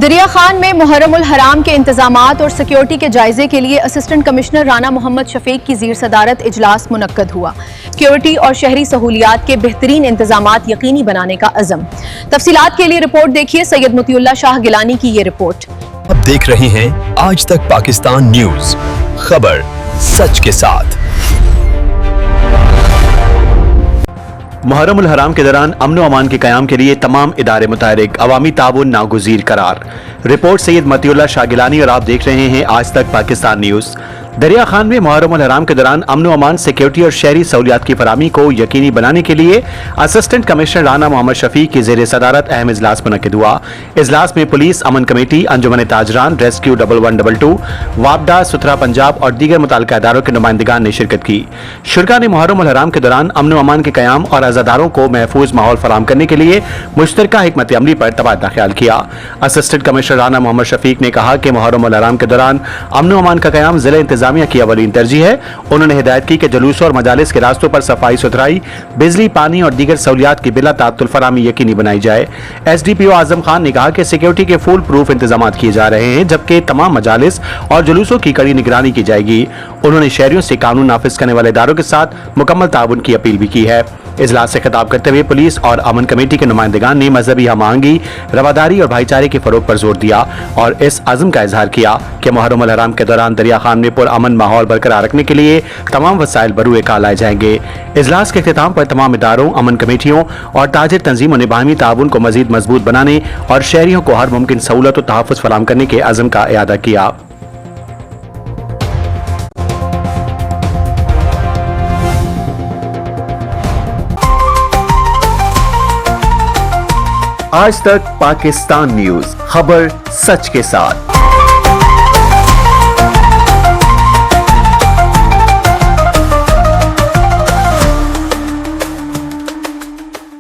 دریا خان میں محرم الحرام کے انتظامات اور سیکیورٹی کے جائزے کے لیے اسسٹنٹ کمشنر رانا محمد شفیق کی زیر صدارت اجلاس منعقد ہوا۔ سیکیورٹی اور شہری سہولیات کے بہترین انتظامات یقینی بنانے کا عزم۔ تفصیلات کے لیے رپورٹ دیکھیے سید مطیع اللہ شاہ گیلانی کی یہ رپورٹ۔ اب دیکھ رہے ہیں آج تک پاکستان نیوز، خبر سچ کے ساتھ۔ محرم الحرام کے دوران امن و امان کے قیام کے لیے تمام ادارے متحرک، عوامی تعاون ناگزیر قرار۔ رپورٹ سید مطیع اللہ شاہ گیلانی اور آپ دیکھ رہے ہیں آج تک پاکستان نیوز۔ دریا خان میں محرم الحرام کے دوران امن و امان، سیکیورٹی اور شہری سہولیات کی فراہمی کو یقینی بنانے کے لیے اسسٹنٹ کمشنر رانا محمد شفیق کی زیر صدارت اہم اجلاس منعقد ہوا۔ اجلاس میں پولیس، امن کمیٹی، انجمن تاجران، ریسکیو 1122، وابڈا، ستھرا پنجاب اور دیگر متعلقہ اداروں کے نمائندگان نے شرکت کی۔ شرکا نے محرم الحرام کے دوران امن و امان کے قیام اور عزاداروں کو محفوظ ماحول فراہم کرنے کے لیے مشترکہ حکمت عملی پر تبادلہ خیال کیا۔ اسسٹنٹ کمشنر رانا محمد شفیق نے کہا کہ محرم الحرام کے دوران امن و امان کا قیام ضلع انتظامیہ کی اولین ترجیح ہے۔ انہوں نے ہدایت کی کہ جلوسوں اور مجالس کے راستوں پر صفائی ستھرائی، بجلی، پانی اور دیگر سہولیات کی بلا تعطل فراہمی یقینی بنائی جائے۔ ایس ڈی پی او اعظم خان نے کہا کہ سیکیورٹی کے فول پروف انتظامات کیے جا رہے ہیں، جبکہ تمام مجالس اور جلوسوں کی کڑی نگرانی کی جائے گی۔ انہوں نے شہریوں سے قانون نافذ کرنے والے اداروں کے ساتھ مکمل تعاون کی اپیل بھی کی ہے۔ اجلاس سے خطاب کرتے ہوئے پولیس اور امن کمیٹی کے نمائندگان نے مذہبی ہم آہنگی، رواداری اور بھائی چارے کے فروغ پر زور دیا اور اس عزم کا اظہار کیا کہ محرم الحرام کے دوران دریا خان میں پرامن ماحول برقرار رکھنے کے لیے تمام وسائل بروئے کار لائے جائیں گے۔ اجلاس کے اختتام پر تمام اداروں، امن کمیٹیوں اور تاجر تنظیموں نے باہمی تعاون کو مزید مضبوط بنانے اور شہریوں کو ہر ممکن سہولت و تحفظ فراہم کرنے کے عزم کا اعادہ کیا۔ آج تک پاکستان نیوز، خبر سچ کے ساتھ۔